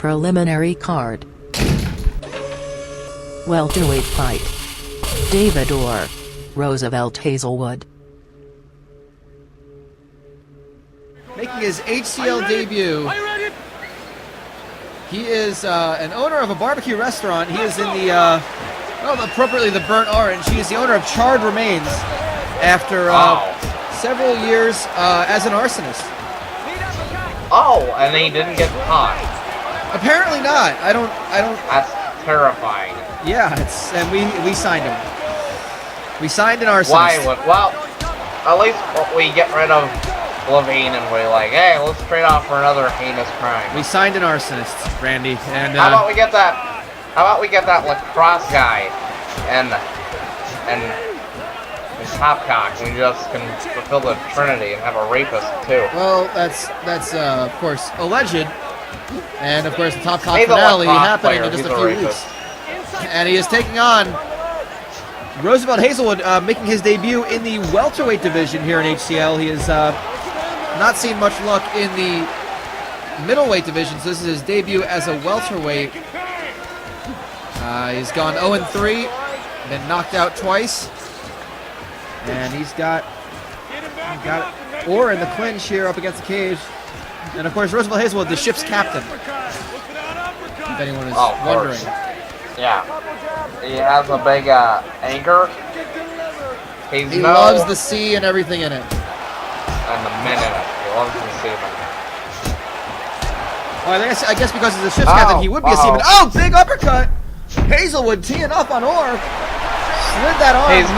Preliminary card. Welterweight fight. David Orr. Roosevelt Hazelwood. Making his HCL debut. He is an owner of a barbecue restaurant. He is in the, well, appropriately the burnt orange. He is the owner of Charred Remains after several years as an arsonist. Oh, and he didn't get caught. Apparently not. I don't. That's terrifying. Yeah, and we signed him. We signed an arsonist. Why would? Well, at least we get rid of Levine and we're like, hey, let's trade off for another heinous crime. We signed an arsonist, Randy, and how about we get that? How about we get that lacrosse guy and Topcock? We just can fulfill the Trinity and have a rapist too. Well, that's of course alleged, and of course the Topcock finale happening in just a few weeks. And he is taking on Roosevelt Hazelwood, making his debut in the welterweight division here in HCL. He has not seen much luck in the middleweight division, so this is his debut as a welterweight. He's gone 0-3, been knocked out twice, and he's got Orr in the clinch here up against the cage. And of course, Roosevelt Hazelwood, the ship's captain, if anyone is wondering. Yeah, he has a big anchor. He loves the sea and everything in it. And the men in it. He loves the seamen. Oh, I guess because he's a ship's captain, he would be a seaman. Oh, big uppercut! Hazelwood teeing up on Orr. Slid that arm. He's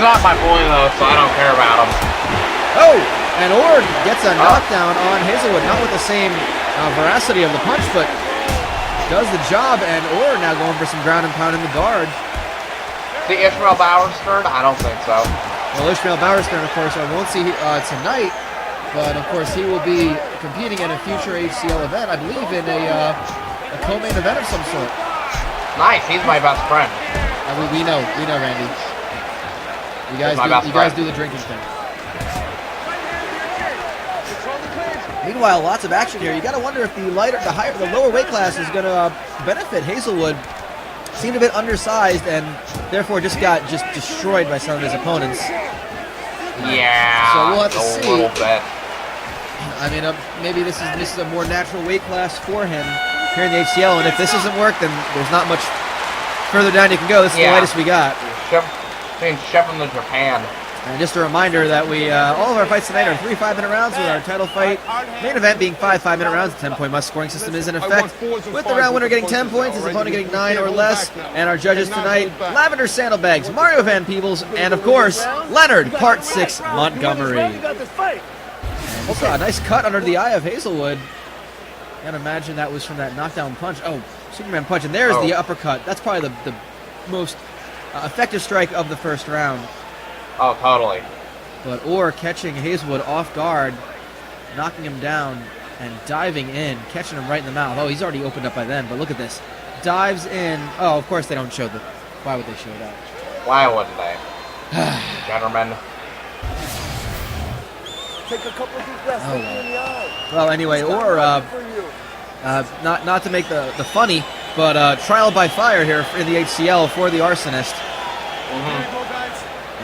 not my boy though, so I don't care about him. Oh, and Orr gets a knockdown on Hazelwood, not with the same veracity of the punch, but does the job, and Orr now going for some ground and pound in the guard. The Ishmael Bowerstern? I don't think so. Well, Ishmael Bowerstern, of course, I won't see tonight, but of course he will be competing in a future HCL event, I believe in a co-main event of some sort. Nice, he's my best friend. We know, Randy. You guys do the drinking thing. Meanwhile, lots of action here. You got to wonder if the lower weight class is going to benefit Hazelwood. Seemed a bit undersized and therefore just got destroyed by some of his opponents. Yeah, so we'll have to see. A little bit. I mean, maybe this is a more natural weight class for him here in the HCL, and if this doesn't work, then there's not much further down you can go. This is the lightest we got. Being shipped to Japan. And just a reminder that all of our fights tonight are 3 5-minute rounds, with our title fight main event being 5 5-minute rounds. The 10-point must scoring system is in effect, with the round winner getting 10 points, his opponent getting 9 or less. And our judges tonight, Lavender Sandalbags, Mario Van Peebles, and of course, Leonard, Part 6, Montgomery. And a nice cut under the eye of Hazelwood. Can't imagine that was from that knockdown punch. Oh, Superman punch, and there's the uppercut. That's probably the most effective strike of the first round. Oh, totally. But Orr catching Hazelwood off guard, knocking him down, and diving in, catching him right in the mouth. Oh, he's already opened up by then, but look at this. Dives in. Oh, of course they don't show the... Why would they show that? Why wouldn't they? Gentlemen. Take a couple of deep breaths. Oh, well, anyway, Orr, not to make the funny, but trial by fire here in the HCL for the arsonist.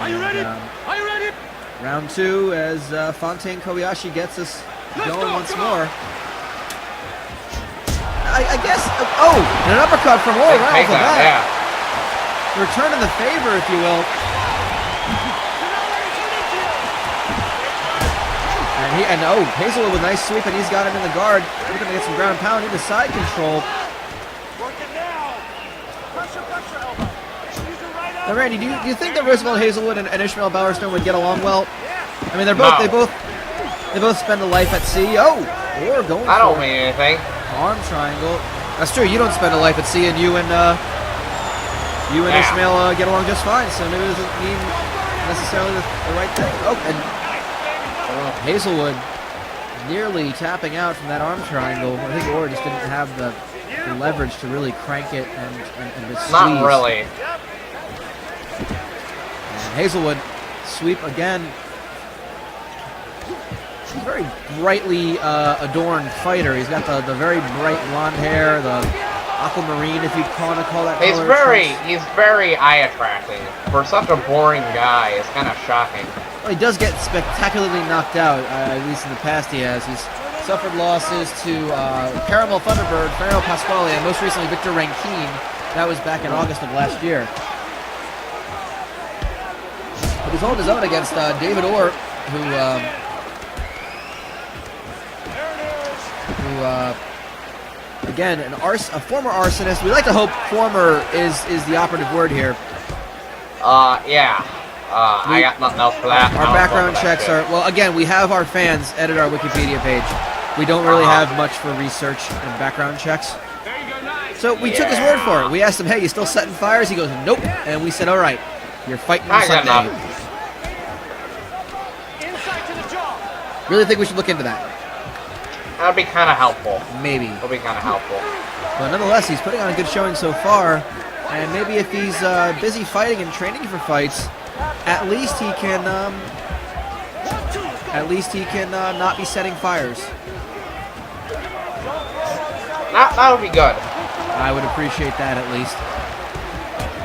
Are you ready? Are you ready? Round 2 as Fontaine Kobayashi gets us going once more. I guess... Oh, and an uppercut from Orr right off the bat. Yeah. Returning the favor, if you will. And Hazelwood with a nice sweep, and he's got him in the guard. Looking to get some ground and pound into side control. Now, Randy, do you think that Roosevelt Hazelwood and Ishmael Bowerstern would get along well? I mean, they both spend a life at sea. Oh, Orr going. I don't mean anything. Arm triangle. That's true. You don't spend a life at sea, and you and Ishmael get along just fine. So maybe it doesn't mean necessarily the right thing. Oh, and Hazelwood nearly tapping out from that arm triangle. I think Orr just didn't have the leverage to really crank it and to squeeze. Not really. And Hazelwood sweep again. a very brightly adorned fighter. He's got the very bright blonde hair, the aquamarine, if you want to call that color. He's very eye-attracting. For such a boring guy, it's kind of shocking. Well, he does get spectacularly knocked out, at least in the past he has. He's suffered losses to Caramel Thunderbird, Ferro Pasquale, and most recently Victor Rankine. That was back in August of last year. But he's holding his own against David Orr, who again, a former arsonist. We like to hope former is the operative word here. Yeah. I got nothing else for that. Our background checks are, well, again, we have our fans edit our Wikipedia page. We don't really have much for research and background checks. So we took his word for it. We asked him, hey, you still setting fires? He goes, nope. And we said, all right, you're fighting on Sunday. Really think we should look into that. That would be kind of helpful. Maybe. That would be kind of helpful. But nonetheless, he's putting on a good showing so far. And maybe if he's busy fighting and training for fights, at least he can not be setting fires. That would be good. I would appreciate that at least.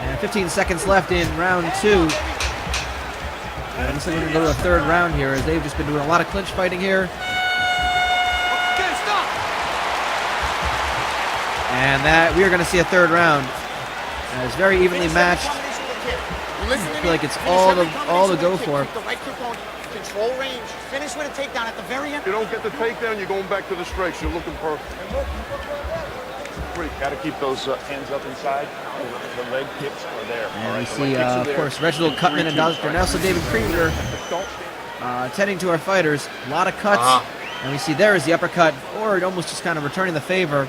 And 15 seconds left in round 2. And looks like we're going to go to the third round here, as they've just been doing a lot of clinch fighting here. And that we are going to see a third round. It's very evenly matched. I feel like it's all to go for. Control range. Finish with a takedown at the very end. You don't get the takedown, you're going back to the strikes. You're looking perfect. Got to keep those hands up inside. The leg kicks are there. And we see, of course, Reginald Cutman and Dr. Nelson David Krieger tending to our fighters. A lot of cuts. And we see there is the uppercut, or almost just kind of returning the favor.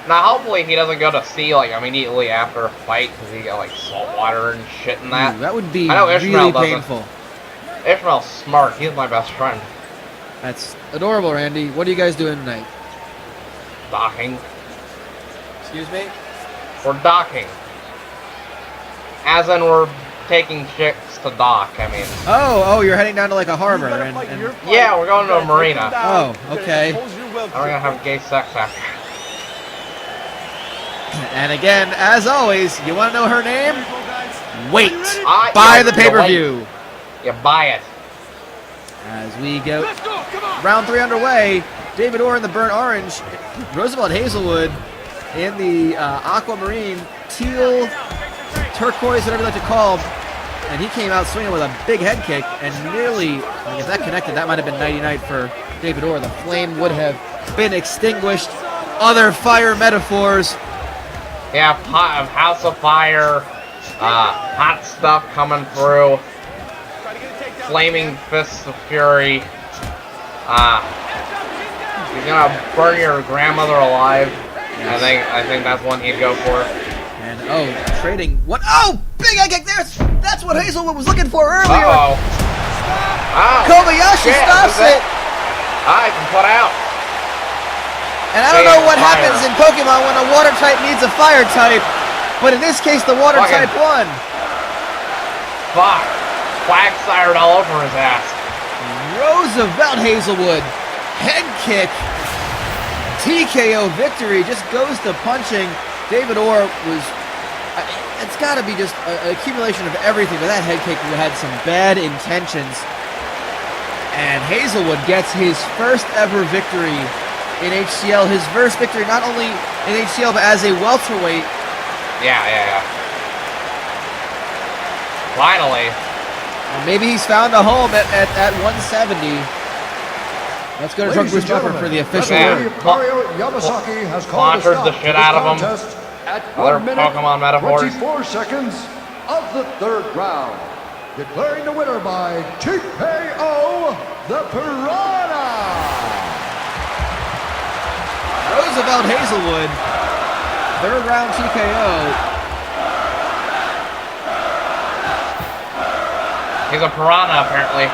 Now, hopefully he doesn't go to sea, like, immediately after a fight, because he got, like, salt water and shit in that. Ooh, that would be really painful. Ishmael's smart. He's my best friend. That's adorable, Randy. What are you guys doing tonight? Docking. Excuse me? We're docking. As in, we're taking ships to dock, I mean. Oh, you're heading down to, like, a harbor. Yeah, we're going to a marina. Oh, okay. And we're going to have gay sex after. And again, as always, you want to know her name? Wait. Buy the pay-per-view. You buy it. As we go, round 3 underway. David Orr in the burnt orange. Roosevelt Hazelwood in the aquamarine, teal, turquoise, whatever you like to call. And he came out swinging with a big head kick and nearly, if that connected, that might have been nighty-night for David Orr. The flame would have been extinguished. Other fire metaphors. Yeah, House of Fire, hot stuff coming through, flaming fists of fury. You're gonna burn your grandmother alive. Yes. I think that's one he'd go for. And trading one. Oh, big head kick there. That's what Hazelwood was looking for earlier. Kobayashi stops it. I can put out. And I don't know what happens in Pokemon when a water type needs a fire type, but in this case, the water type won. Fuck. Quagsired all over his ass. Roosevelt Hazelwood. Head kick. TKO victory. Just goes to punching. David Orr was... it's got to be just an accumulation of everything, but that head kick had some bad intentions. And Hazelwood gets his first ever victory in HCL, his first victory not only in HCL but as a welterweight. Yeah. Finally. And maybe he's found a home at 170. Let's go to Drunk Bruce Buffer for the official word. Yamasaki has sponsored the shit out of him. Other Pokemon metaphors. 24 seconds of the third round. Declaring the winner by TKO, the Piranha. Roosevelt Hazelwood, third round TKO. He's a piranha, apparently.